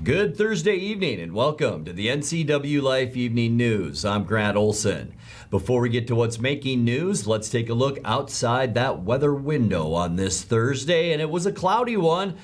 Good Thursday evening and welcome to the NCWLIFE Evening News. I'm Grant Olson. Before we get to what's making news, let's take a look outside that weather window on this Thursday, and it was a cloudy one.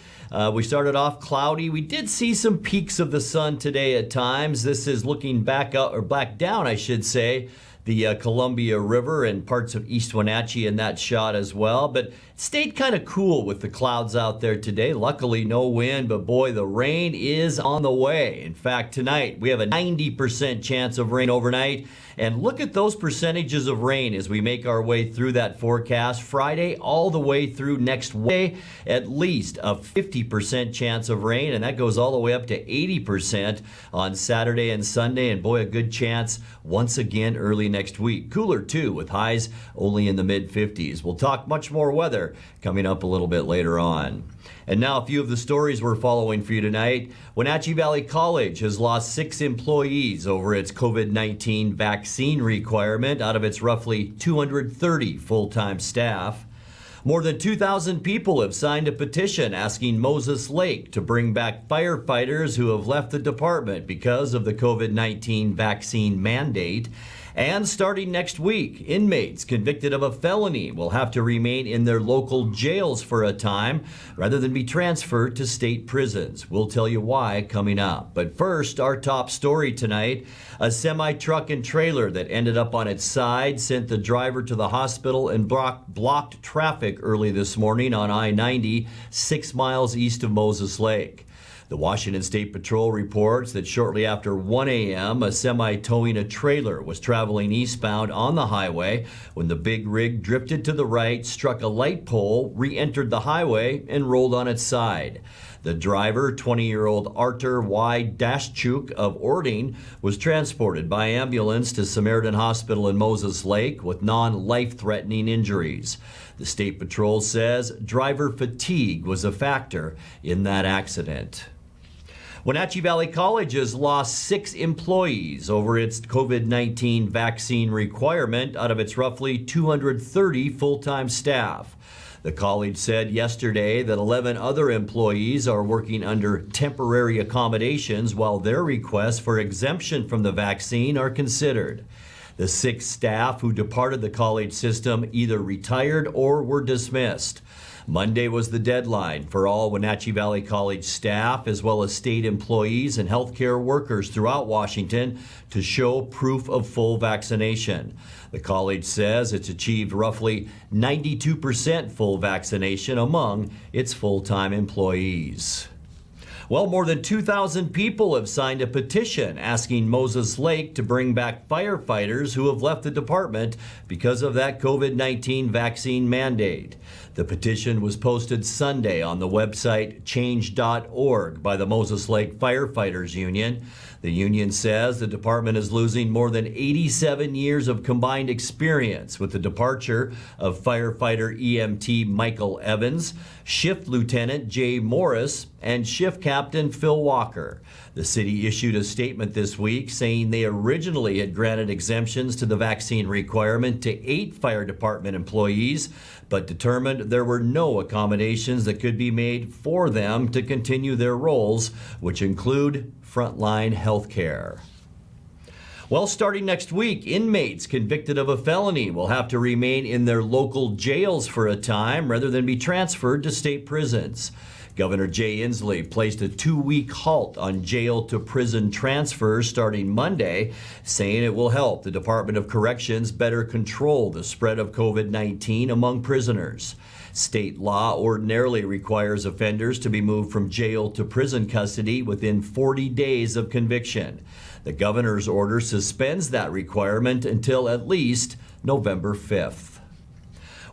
We started off cloudy. We did see some peaks of the sun today at times. This is looking back up, or back down, I should say, the Columbia River and parts of East Wenatchee in that shot as well. But it stayed kind of cool with the clouds out there today. Luckily, no wind, but boy, the rain is on the way. In fact, tonight we have a 90% chance of rain overnight. And look at those percentages of rain as we make our way through that forecast. Friday all the way through next Wednesday, at least a 50% chance of rain, and that goes all the way up to 80% on Saturday and Sunday, and boy, a good chance once again early next week. Cooler too, with highs only in the mid-50s. We'll talk much more weather coming up a little bit later on. And now a few of the stories we're following for you tonight. Wenatchee Valley College has lost 6 employees over its COVID-19 vaccine requirement out of its roughly 230 full-time staff. More than 2,000 people have signed a petition asking Moses Lake to bring back firefighters who have left the department because of the COVID-19 vaccine mandate. And starting next week, inmates convicted of a felony will have to remain in their local jails for a time rather than be transferred to state prisons. We'll tell you why coming up. But first, our top story tonight, a semi-truck and trailer that ended up on its side sent the driver to the hospital and blocked traffic early this morning on I-90, 6 miles east of Moses Lake. The Washington State Patrol reports that shortly after 1 a.m., a semi towing a trailer was traveling eastbound on the highway when the big rig drifted to the right, struck a light pole, re-entered the highway, and rolled on its side. The driver, 20-year-old Artur Y. Daschuk of Ording, was transported by ambulance to Samaritan Hospital in Moses Lake with non-life-threatening injuries. The State Patrol says driver fatigue was a factor in that accident. Wenatchee Valley College has lost 6 employees over its COVID-19 vaccine requirement out of its roughly 230 full-time staff. The college said yesterday that 11 other employees are working under temporary accommodations while their requests for exemption from the vaccine are considered. The 6 staff who departed the college system either retired or were dismissed. Monday was the deadline for all Wenatchee Valley College staff as well as state employees and healthcare workers throughout Washington to show proof of full vaccination. The college says it's achieved roughly 92% full vaccination among its full-time employees. Well, more than 2,000 people have signed a petition asking Moses Lake to bring back firefighters who have left the department because of that COVID-19 vaccine mandate. The petition was posted Sunday on the website change.org by the Moses Lake Firefighters Union. The union says the department is losing more than 87 years of combined experience with the departure of firefighter EMT Michael Evans, Shift Lieutenant Jay Morris, and Shift Captain Phil Walker. The city issued a statement this week saying they originally had granted exemptions to the vaccine requirement to 8 fire department employees, but determined there were no accommodations that could be made for them to continue their roles, which include frontline health care. Well, starting next week, inmates convicted of a felony will have to remain in their local jails for a time rather than be transferred to state prisons. Governor Jay Inslee placed a 2-week halt on jail-to-prison transfers starting Monday, saying it will help the Department of Corrections better control the spread of COVID-19 among prisoners. State law ordinarily requires offenders to be moved from jail to prison custody within 40 days of conviction. The governor's order suspends that requirement until at least November 5th.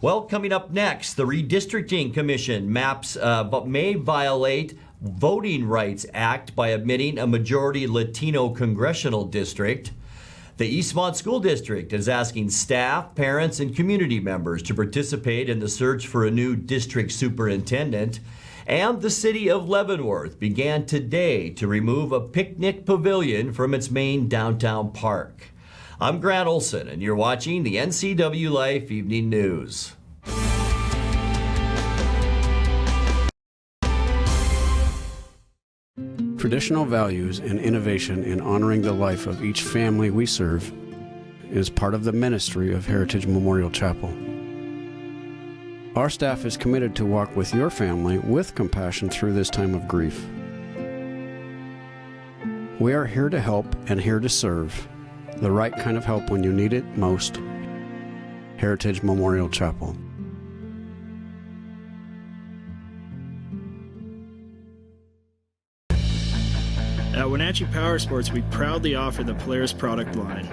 Well, coming up next, the Redistricting Commission may violate Voting Rights Act by admitting a majority Latino congressional district. The Eastmont School District is asking staff, parents, and community members to participate in the search for a new district superintendent. And the city of Leavenworth began today to remove a picnic pavilion from its main downtown park. I'm Grant Olson, and you're watching the NCWLIFE Evening News. Traditional values and innovation in honoring the life of each family we serve is part of the ministry of Heritage Memorial Chapel. Our staff is committed to walk with your family with compassion through this time of grief. We are here to help and here to serve, the right kind of help when you need it most. Heritage Memorial Chapel. At Wenatchee Power Sports, we proudly offer the Polaris product line.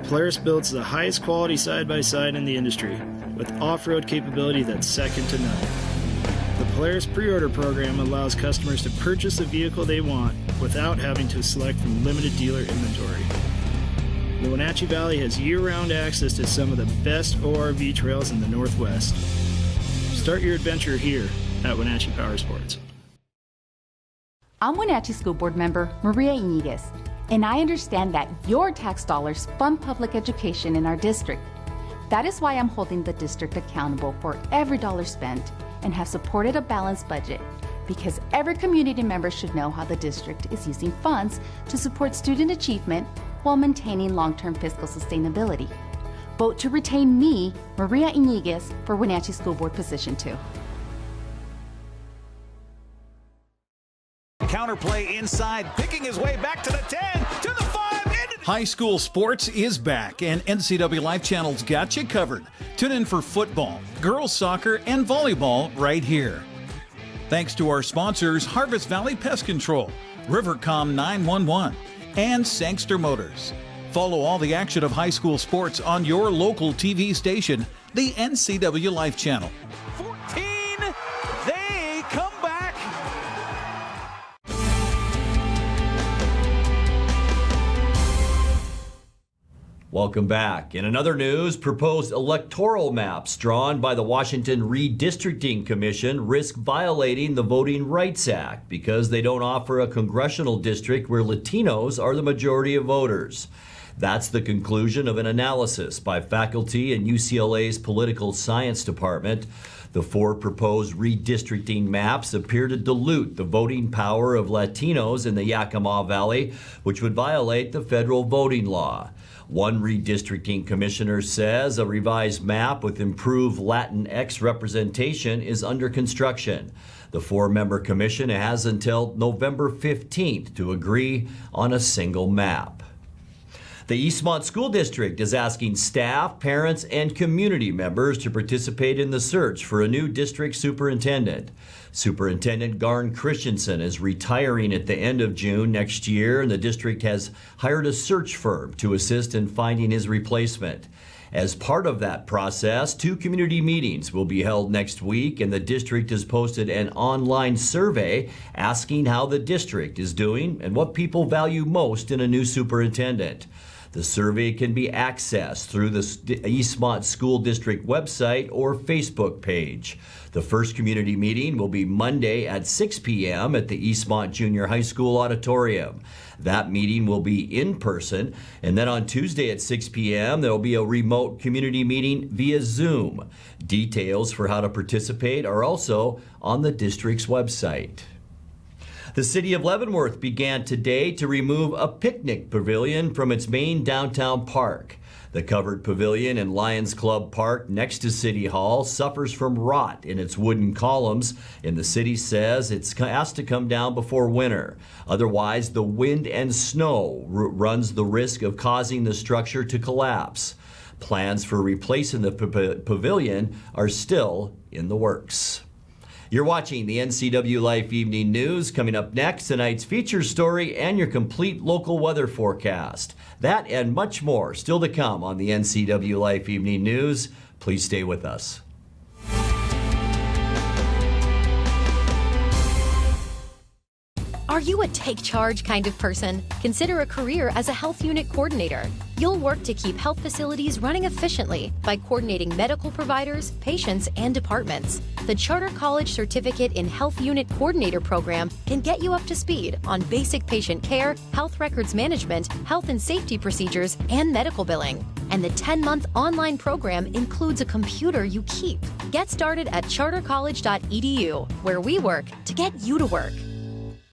Polaris builds the highest quality side-by-side in the industry, with off-road capability that's second to none. The Polaris pre-order program allows customers to purchase the vehicle they want without having to select from limited dealer inventory. The Wenatchee Valley has year-round access to some of the best ORV trails in the Northwest. Start your adventure here at Wenatchee Power Sports. I'm Wenatchee School Board member Maria Iniguez, and I understand that your tax dollars fund public education in our district. That is why I'm holding the district accountable for every dollar spent and have supported a balanced budget, because every community member should know how the district is using funds to support student achievement while maintaining long-term fiscal sustainability. Vote to retain me, Maria Iniguez, for Wenatchee School Board Position 2. Counterplay inside, picking his way back to the 10, to the 5, into the... High school sports is back, and NCWLIFE Channel's got you covered. Tune in for football, girls soccer, and volleyball right here. Thanks to our sponsors, Harvest Valley Pest Control, Rivercom 911, and Sangster Motors. Follow all the action of high school sports on your local TV station, the NCWLIFE Channel. 14, they come back. Welcome back. In another news, proposed electoral maps drawn by the Washington Redistricting Commission risk violating the Voting Rights Act because they don't offer a congressional district where Latinos are the majority of voters. That's the conclusion of an analysis by faculty in UCLA's Political Science Department. The 4 proposed redistricting maps appear to dilute the voting power of Latinos in the Yakima Valley, which would violate the federal voting law. One redistricting commissioner says a revised map with improved Latinx representation is under construction. The 4-member commission has until November 15th to agree on a single map. The Eastmont School District is asking staff, parents, and community members to participate in the search for a new district superintendent. Superintendent Garn Christensen is retiring at the end of June next year, and the district has hired a search firm to assist in finding his replacement. As part of that process, 2 community meetings will be held next week, and the district has posted an online survey asking how the district is doing and what people value most in a new superintendent. The survey can be accessed through the Eastmont School District website or Facebook page. The first community meeting will be Monday at 6 p.m. at the Eastmont Junior High School Auditorium. That meeting will be in person, and then on Tuesday at 6 p.m. there will be a remote community meeting via Zoom. Details for how to participate are also on the district's website. The city of Leavenworth began today to remove a picnic pavilion from its main downtown park. The covered pavilion in Lions Club Park next to City Hall suffers from rot in its wooden columns, and the city says it has to come down before winter. Otherwise, the wind and snow runs the risk of causing the structure to collapse. Plans for replacing the pavilion are still in the works. You're watching the NCWLIFE Evening News. Coming up next, tonight's feature story and your complete local weather forecast. That and much more still to come on the NCWLIFE Evening News. Please stay with us. Are you a take charge kind of person? Consider a career as a health unit coordinator. You'll work to keep health facilities running efficiently by coordinating medical providers, patients, and departments. The Charter College Certificate in Health Unit Coordinator program can get you up to speed on basic patient care, health records management, health and safety procedures, and medical billing. And the 10-month online program includes a computer you keep. Get started at chartercollege.edu, where we work to get you to work.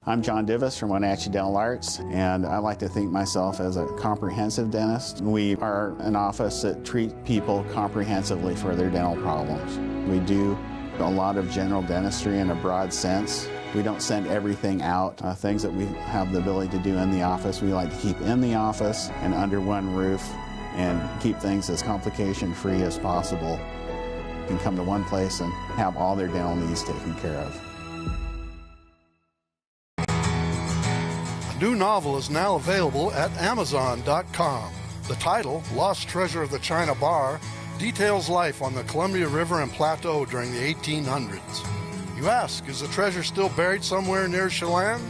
I'm John Divis from Wenatchee Dental Arts, and I like to think myself as a comprehensive dentist. We are an office that treats people comprehensively for their dental problems. We do a lot of general dentistry in a broad sense. We don't send everything out. Things that we have the ability to do in the office, we like to keep in the office and under one roof and keep things as complication-free as possible. You can come to one place and have all their dental needs taken care of. A new novel is now available at Amazon.com. The title, Lost Treasure of the China Bar, details life on the Columbia River and Plateau during the 1800s. You ask, is the treasure still buried somewhere near Chelan?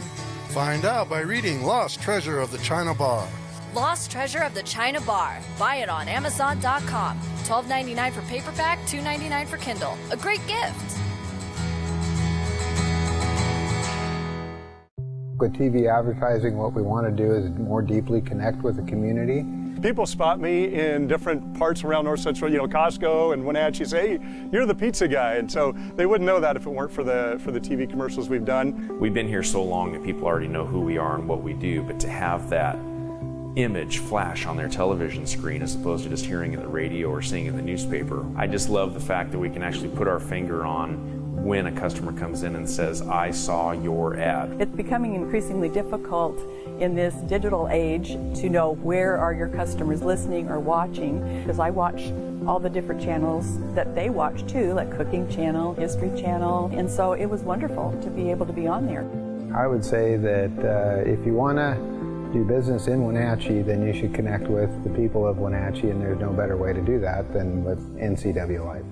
Find out by reading Lost Treasure of the China Bar. Lost Treasure of the China Bar. Buy it on Amazon.com. $12.99 for paperback, $2.99 for Kindle. A great gift. With TV advertising, what we want to do is more deeply connect with the community. People spot me in different parts around North Central, Costco and Wenatchee, say, hey, you're the pizza guy. And so they wouldn't know that if it weren't for the TV commercials we've done. We've been here so long that people already know who we are and what we do, but to have that image flash on their television screen as opposed to just hearing it in the radio or seeing it in the newspaper, I just love the fact that we can actually put our finger on when a customer comes in and says, I saw your ad. It's becoming increasingly difficult in this digital age to know where are your customers listening or watching, because I watch all the different channels that they watch too, like Cooking Channel, History Channel, and so it was wonderful to be able to be on there. I would say that if you want to do business in Wenatchee, then you should connect with the people of Wenatchee, and there's no better way to do that than with NCWLIFE.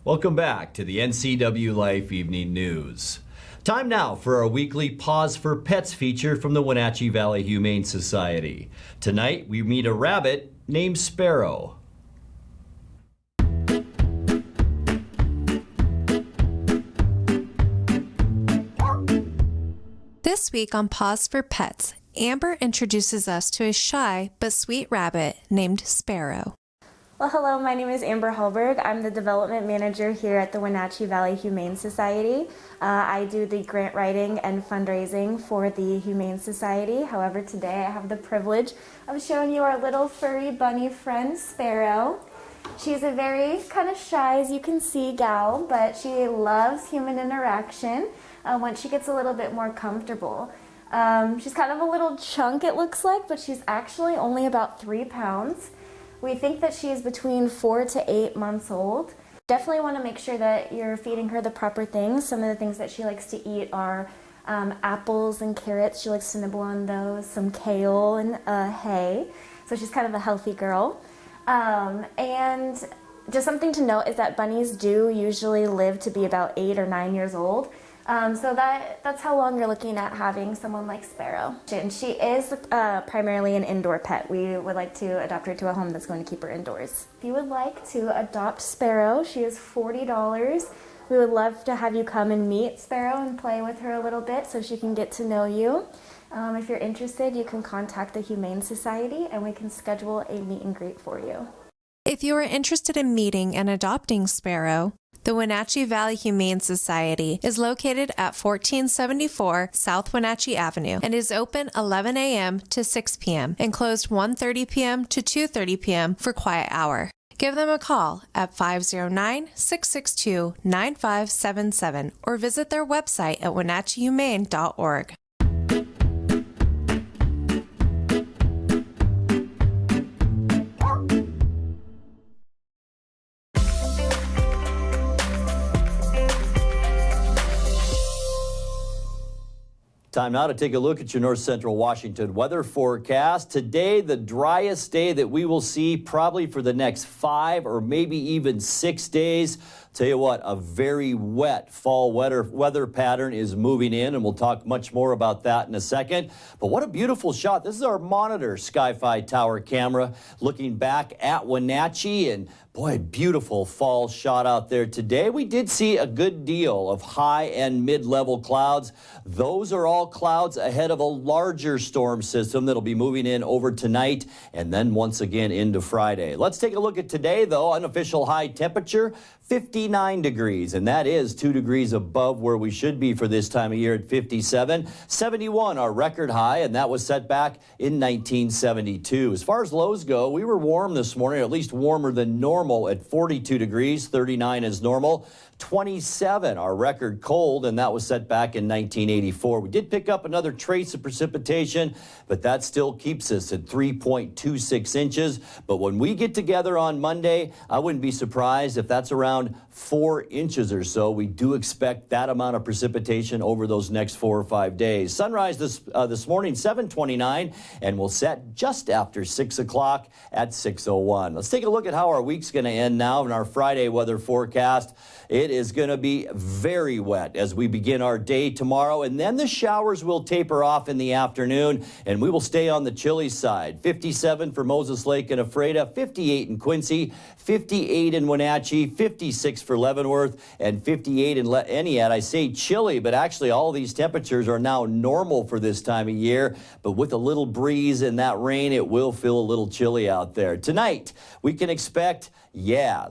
Welcome back to the NCWLIFE Evening News. Time now for our weekly Pause for Pets feature from the Wenatchee Valley Humane Society. Tonight we meet a rabbit named Sparrow. This week on Pause for Pets, Amber introduces us to a shy but sweet rabbit named Sparrow. Well, hello, my name is Amber Hallberg. I'm the development manager here at the Wenatchee Valley Humane Society. I do the grant writing and fundraising for the Humane Society. However, today I have the privilege of showing you our little furry bunny friend, Sparrow. She's a very kind of shy, as you can see, gal, but she loves human interaction once she gets a little bit more comfortable. She's kind of a little chunk, it looks like, but she's actually only about 3 pounds. We think that she's between 4 to 8 months old. Definitely want to make sure that you're feeding her the proper things. Some of the things that she likes to eat are apples and carrots. She likes to nibble on those, some kale and hay. So she's kind of a healthy girl. And just something to note is that bunnies do usually live to be about 8 or 9 years old. So that's how long you're looking at having someone like Sparrow. And she is primarily an indoor pet. We would like to adopt her to a home that's going to keep her indoors. If you would like to adopt Sparrow, she is $40. We would love to have you come and meet Sparrow and play with her a little bit so she can get to know you. If you're interested, you can contact the Humane Society and we can schedule a meet and greet for you. If you are interested in meeting and adopting Sparrow, the Wenatchee Valley Humane Society is located at 1474 South Wenatchee Avenue and is open 11 a.m. to 6 p.m. and closed 1:30 p.m. to 2:30 p.m. for quiet hour. Give them a call at 509-662-9577 or visit their website at wenatcheehumane.org. Time now to take a look at your North Central Washington weather forecast. Today, the driest day that we will see probably for the next 5 or maybe even 6 days. Tell you what, a very wet fall weather pattern is moving in, and we'll talk much more about that in a second. But what a beautiful shot. This is our Monitor Sky-Fi Tower camera looking back at Wenatchee, and boy, beautiful fall shot out there today. We did see a good deal of high and mid-level clouds. Those are all clouds ahead of a larger storm system that'll be moving in over tonight and then once again into Friday. Let's take a look at today, though. Unofficial high temperature, 59 degrees, and that is 2 degrees above where we should be for this time of year at 57. 71, our record high, and that was set back in 1972. As far as lows go, we were warm this morning, or at least warmer than normal at 42 degrees, 39 is normal. 27, our record cold, and that was set back in 1984. We did pick up another trace of precipitation, but that still keeps us at 3.26 inches. But when we get together on Monday, I wouldn't be surprised if that's around 4 inches or so. We do expect that amount of precipitation over those next 4 or 5 days. Sunrise this morning, 7:29, and we'll set just after 6 o'clock at 6:01. Let's take a look at how our week's going to end now in our Friday weather forecast. It is going to be very wet as we begin our day tomorrow, and then the showers will taper off in the afternoon, and we will stay on the chilly side. 57 for Moses Lake and Ephrata, 58 in Quincy, 58 in Wenatchee, 56 for Leavenworth, and 58 in Entiat. I say chilly, but actually all these temperatures are now normal for this time of year, but with a little breeze and that rain, it will feel a little chilly out there. Tonight, we can expect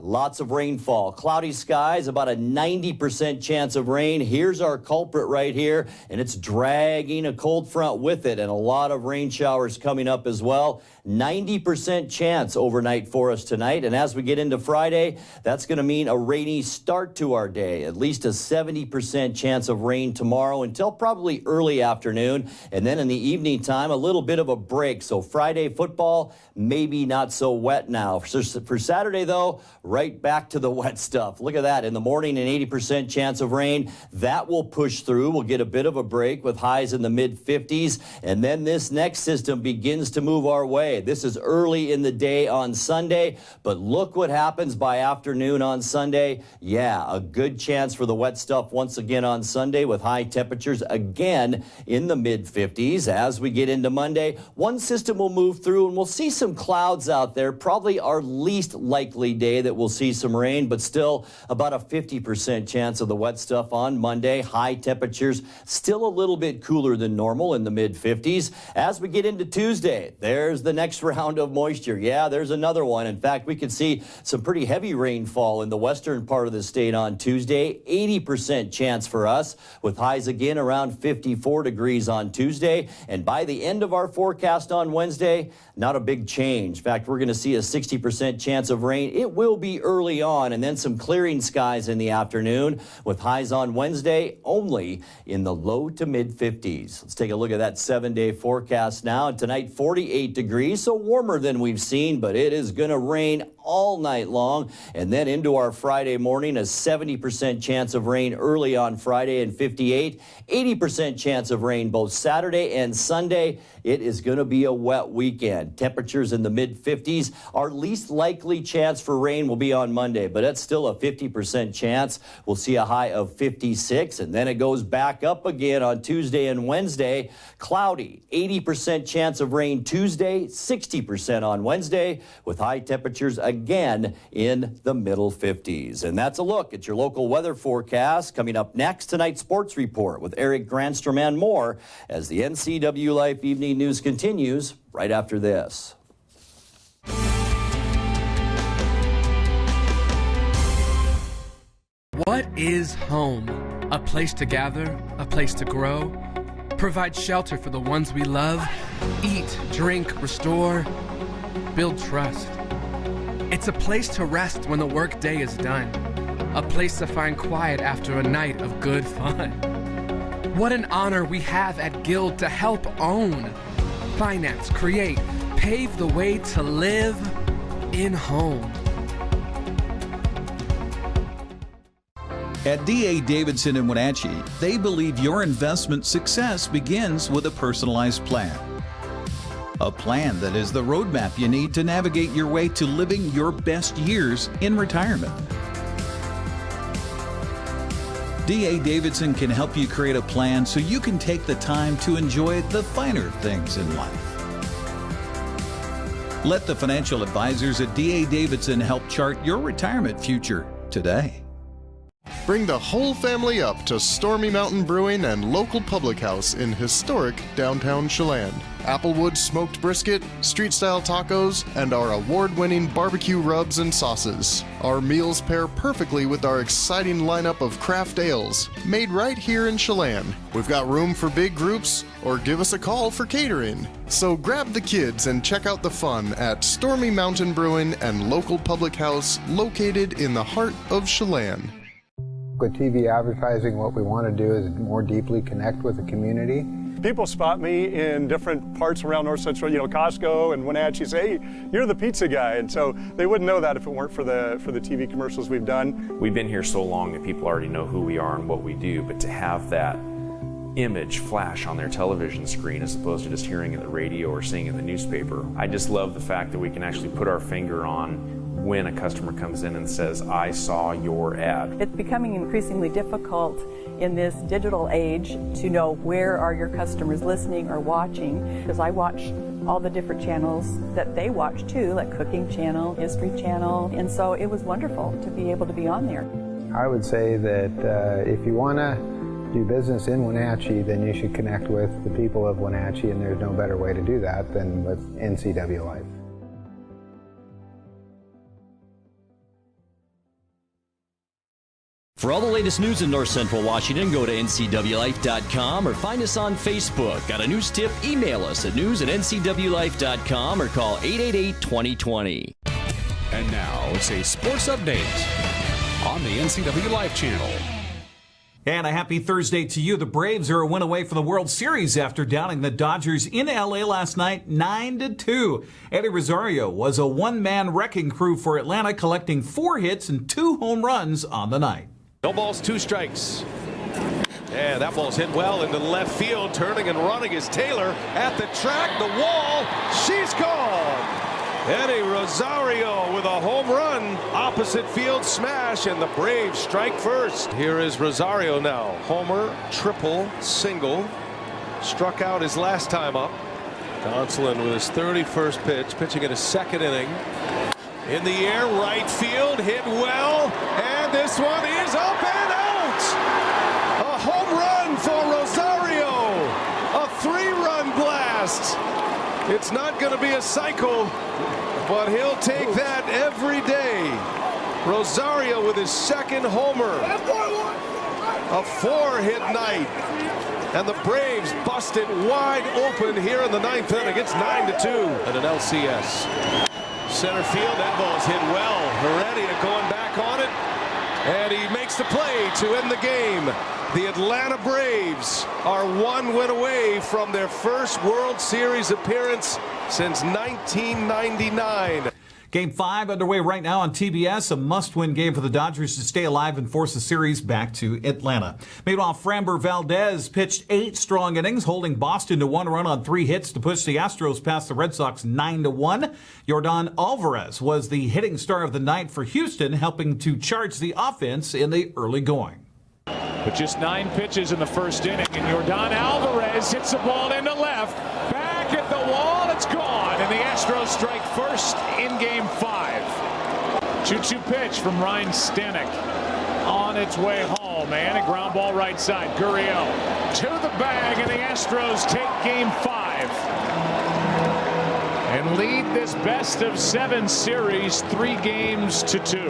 lots of rainfall. Cloudy skies, about a 90% chance of rain. Here's our culprit right here, and it's dragging a cold front with it, and a lot of rain showers coming up as well. 90% chance overnight for us tonight, and as we get into Friday, that's going to mean a rainy start to our day. At least a 70% chance of rain tomorrow until probably early afternoon, and then in the evening time, a little bit of a break. So Friday football, maybe not so wet now. For Saturday, though, right back to the wet stuff. Look at that. In the morning, an 80% chance of rain. That will push through. We'll get a bit of a break with highs in the mid-50s. And then this next system begins to move our way. This is early in the day on Sunday, but look what happens by afternoon on Sunday. A good chance for the wet stuff once again on Sunday with high temperatures again in the mid-50s. As we get into Monday, one system will move through and we'll see some clouds out there. Probably our least likely day that we'll see some rain, but still about a 50% chance of the wet stuff on Monday. High temperatures still a little bit cooler than normal in the mid-50s. As we get into Tuesday, there's the next round of moisture. There's another one. In fact, we could see some pretty heavy rainfall in the western part of the state on Tuesday. 80% chance for us with highs again around 54 degrees on Tuesday. And by the end of our forecast on Wednesday, not a big change. In fact, we're going to see a 60% chance of rain. It will be early on, and then some clearing skies in the afternoon with highs on Wednesday only in the low to mid-50s. Let's take a look at that 7-day forecast now. Tonight, 48 degrees, so warmer than we've seen, but it is going to rain all night long. And then into our Friday morning, a 70% chance of rain early on Friday and 58, 80% chance of rain both Saturday and Sunday. It is going to be a wet weekend. Temperatures in the mid-50s. Our least likely chance for rain will be on Monday, but that's still a 50% chance. We'll see a high of 56, and then it goes back up again on Tuesday and Wednesday. Cloudy, 80% chance of rain Tuesday, 60% on Wednesday, with high temperatures again in the middle 50s. And that's a look at your local weather forecast. Coming up next, tonight's sports report with Eric Granstrom and more as the NCWLIFE Evening News continues right after this. What is home? A place to gather, a place to grow, provide shelter for the ones we love, eat, drink, restore, build trust. It's a place to rest when the workday is done, a place to find quiet after a night of good fun. What an honor we have at Guild to help own, finance, create, pave the way to live in home. At D.A. Davidson in Wenatchee, they believe your investment success begins with a personalized plan. A plan that is the roadmap you need to navigate your way to living your best years in retirement. D.A. Davidson can help you create a plan so you can take the time to enjoy the finer things in life. Let the financial advisors at D.A. Davidson help chart your retirement future today. Bring the whole family up to Stormy Mountain Brewing and local public house in historic downtown Chelan. Applewood smoked brisket, street-style tacos, and our award-winning barbecue rubs and sauces. Our meals pair perfectly with our exciting lineup of craft ales, made right here in Chelan. We've got room for big groups, or give us a call for catering. So grab the kids and check out the fun at Stormy Mountain Brewing and local public house located in the heart of Chelan. With TV advertising, what we want to do is more deeply connect with the community. People spot me in different parts around North Central, Costco and Wenatchee, say, hey, you're the pizza guy. And so they wouldn't know that if it weren't for the TV commercials we've done. We've been here so long that people already know who we are and what we do, but to have that image flash on their television screen as opposed to just hearing it in the radio or seeing it in the newspaper, I just love the fact that we can actually put our finger on when a customer comes in and says, I saw your ad. It's becoming increasingly difficult in this digital age to know where are your customers listening or watching, because I watch all the different channels that they watch too, like Cooking Channel, History Channel, and so it was wonderful to be able to be on there. I would say that if you want to do business in Wenatchee, then you should connect with the people of Wenatchee, and there's no better way to do that than with NCWLIFE. For all the latest news in North Central Washington, go to NCWLife.com or find us on Facebook. Got a news tip? Email us at news@NCWLife.com or call 888-2020. And now it's a sports update on the NCWLIFE channel. And a happy Thursday to you. The Braves are a win away from the World Series after downing the Dodgers in L.A. last night 9-2. Eddie Rosario was a one-man wrecking crew for Atlanta, collecting 4 hits and 2 home runs on the night. No balls, 2 strikes. And that ball's hit well into left field. Turning and running is Taylor at the track, the wall. She's gone. Eddie Rosario with a home run, opposite field smash, and the Braves strike first. Here is Rosario now. Homer, triple, single. Struck out his last time up. Gonsolin with his 31st pitch, pitching in his 2nd inning. In the air, right field, hit well, and this one is up and out. A home run for Rosario. A 3-run blast. It's not going to be a cycle, but he'll take that every day. Rosario with his 2nd homer. A 4-hit night. And the Braves busted wide open here in the 9th inning. It's 9-2 at an LCS. Center field, that ball's hit well. Heredia going back on it. And he makes the play to end the game. The Atlanta Braves are 1 win away from their first World Series appearance since 1999. Game 5 underway right now on TBS, a must-win game for the Dodgers to stay alive and force the series back to Atlanta. Meanwhile, Framber Valdez pitched 8 strong innings, holding Boston to 1 run on 3 hits to push the Astros past the Red Sox 9-1. Yordan Alvarez was the hitting star of the night for Houston, helping to charge the offense in the early going. But just 9 pitches in the first inning, and Yordan Alvarez hits the ball into left. Back at the wall, it's gone, and the Astros strike first in Game 5. 2-2 pitch from Ryan Stanek on its way home, and a ground ball right side. Gurriel to the bag, and the Astros take Game 5 and lead this best-of-7 series 3-2.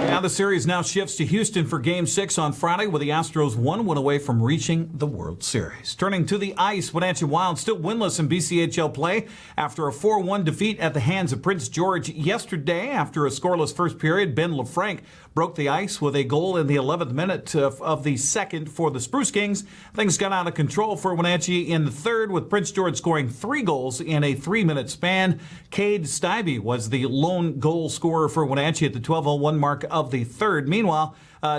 Now the series now shifts to Houston for Game 6 on Friday, with the Astros 1 win away from reaching the World Series. Turning to the ice, Wenatchee Wild still winless in BCHL play after a 4-1 defeat at the hands of Prince George yesterday. After a scoreless first period, Ben LaFranc broke the ice with a goal in the 11th minute of the second for the Spruce Kings. Things got out of control for Wenatchee in the third, with Prince George scoring 3 goals in a 3-minute span. Cade Stibbe was the lone goal scorer for Wenatchee at the 12:01 mark of the third. Meanwhile,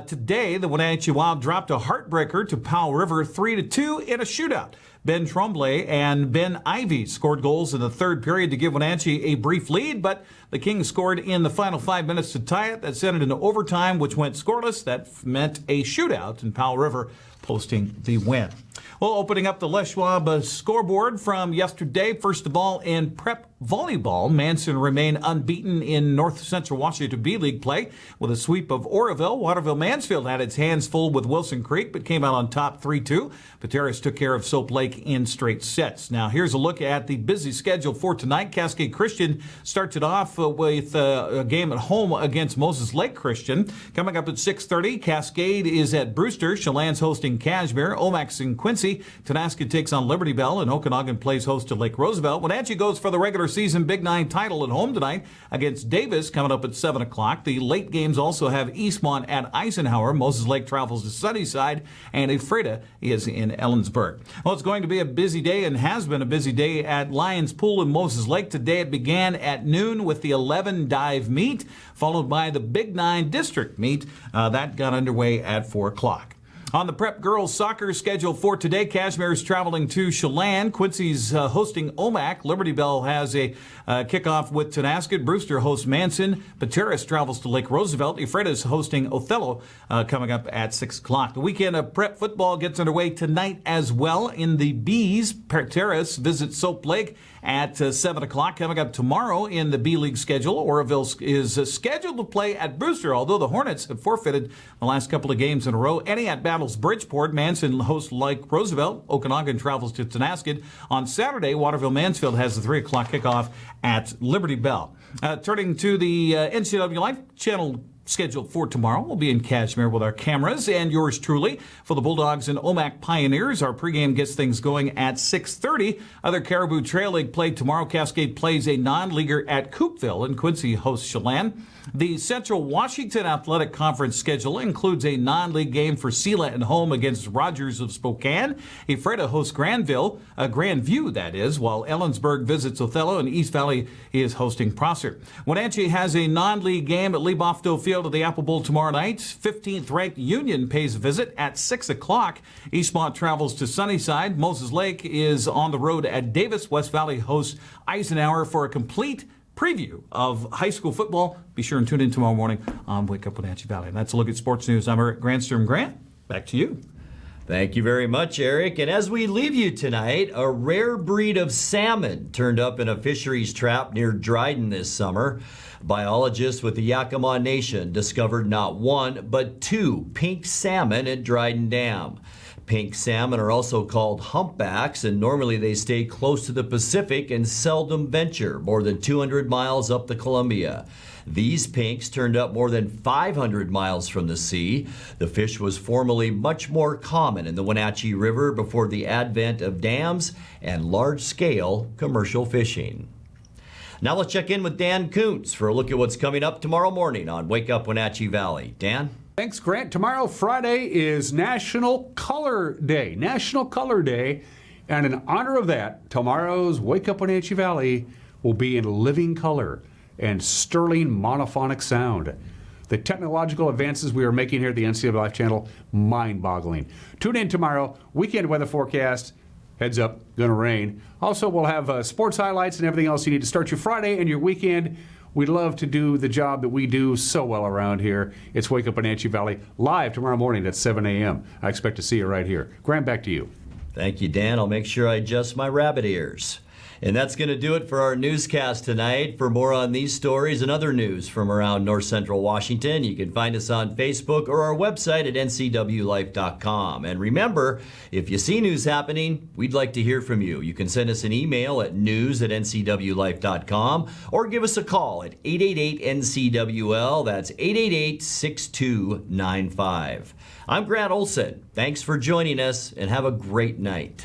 today, the Wenatchee Wild dropped a heartbreaker to Powell River 3-2 in a shootout. Ben Tremblay and Ben Ivey scored goals in the third period to give Wenatchee a brief lead, but the Kings scored in the final 5 minutes to tie it. That sent it into overtime, which went scoreless. That meant a shootout, and Powell River posting the win. Well, opening up the Les Schwab scoreboard from yesterday, first of all, in prep volleyball, Manson remained unbeaten in North Central Washington B-League play with a sweep of Oroville. Waterville-Mansfield had its hands full with Wilson Creek, but came out on top 3-2. Pateras took care of Soap Lake in straight sets. Now, here's a look at the busy schedule for tonight. Cascade Christian starts it off with a game at home against Moses Lake Christian. Coming up at 6:30, Cascade is at Brewster. Chelan's hosting Cashmere. Omax and Quincy. Tonasket takes on Liberty Bell, and Okanagan plays host to Lake Roosevelt. Wenatchee goes for the regular season Big Nine title at home tonight against Davis, coming up at 7 o'clock. The late games also have Eastmont at Eisenhower. Moses Lake travels to Sunnyside, and Ephrata is in Ellensburg. Well, it's going to be a busy day and has been a busy day at Lions Pool in Moses Lake. Today it began at noon with the 11 dive meet, followed by the Big Nine district meet. That got underway at 4 o'clock. On the prep girls soccer schedule for today, Cashmere is traveling to Chelan. Quincy's hosting Omak. Liberty Bell has a kickoff with Tonasket. Brewster hosts Manson. Pateras travels to Lake Roosevelt. Ephrata is hosting Othello coming up at 6 o'clock. The weekend of prep football gets underway tonight as well. In the B's, Pateras visits Soap Lake at 7 o'clock. Coming up tomorrow in the B-League schedule, Oroville is scheduled to play at Brewster, although the Hornets have forfeited the last couple of games in a row. Etiat battles Bridgeport. Manson hosts Lake Roosevelt. Okanagan travels to Tonasket. On Saturday, Waterville-Mansfield has the 3 o'clock kickoff at Liberty Bell. Turning to the NCWLIFE channel schedule for tomorrow. We'll be in Cashmere with our cameras and yours truly for the Bulldogs and Omak Pioneers. Our pregame gets things going at 6:30. Other Caribou Trail League play tomorrow. Cascade plays a non-leaguer at Coopville, and Quincy hosts Chelan. The Central Washington Athletic Conference schedule includes a non-league game for Sela at home against Rogers of Spokane. Ephrata hosts Grandview, that is, while Ellensburg visits Othello, and East Valley is hosting Prosser. Wenatchee has a non-league game at Lebofto Field at the Apple Bowl tomorrow night. 15th ranked Union pays a visit at 6 o'clock. Eastmont travels to Sunnyside. Moses Lake is on the road at Davis. West Valley hosts Eisenhower. For a complete preview of high school football, be sure and tune in tomorrow morning on Wake Up Wenatchee Valley. And that's a look at sports news. I'm Eric Grandstrom. Grant, back to you. Thank you very much, Eric. And as we leave you tonight, a rare breed of salmon turned up in a fisheries trap near Dryden this summer. Biologists with the Yakima Nation discovered not one, but 2 pink salmon at Dryden Dam. Pink salmon are also called humpbacks, and normally they stay close to the Pacific and seldom venture more than 200 miles up the Columbia. These pinks turned up more than 500 miles from the sea. The fish was formerly much more common in the Wenatchee River before the advent of dams and large-scale commercial fishing. Now let's check in with Dan Kuntz for a look at what's coming up tomorrow morning on Wake Up Wenatchee Valley. Dan? Thanks, Grant. Tomorrow, Friday, is National Color Day. National Color Day. And in honor of that, tomorrow's Wake Up Wenatchee Valley will be in living color and sterling monophonic sound. The technological advances we are making here at the NCWLIFE channel, mind-boggling. Tune in tomorrow. Weekend weather forecast. Heads up, gonna rain. Also, we'll have sports highlights and everything else you need to start your Friday and your weekend. We'd love to do the job that we do so well around here. It's Wake Up Wenatchee Valley, live tomorrow morning at 7 a.m. I expect to see you right here. Grant, back to you. Thank you, Dan. I'll make sure I adjust my rabbit ears. And that's going to do it for our newscast tonight. For more on these stories and other news from around North Central Washington, you can find us on Facebook or our website at ncwlife.com. And remember, if you see news happening, we'd like to hear from you. You can send us an email at news@ncwlife.com or give us a call at 888-NCWL. That's 888-6295. I'm Grant Olson. Thanks for joining us, and have a great night.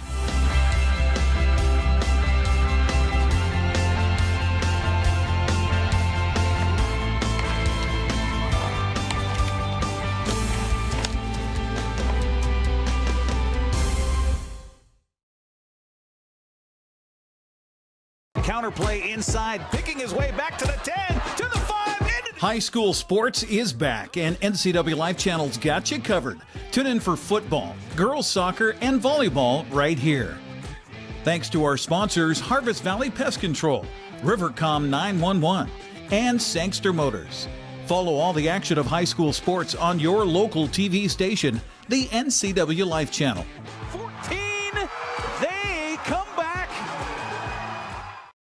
Counterplay inside, picking his way back to the 10, to the 5, into High school sports is back, and NCWLIFE channel's got you covered. Tune in for football, girls soccer, and volleyball right here. Thanks to our sponsors, Harvest Valley Pest Control, Rivercom 911, and Sangster Motors. Follow all the action of high school sports on your local TV station, the NCWLIFE channel.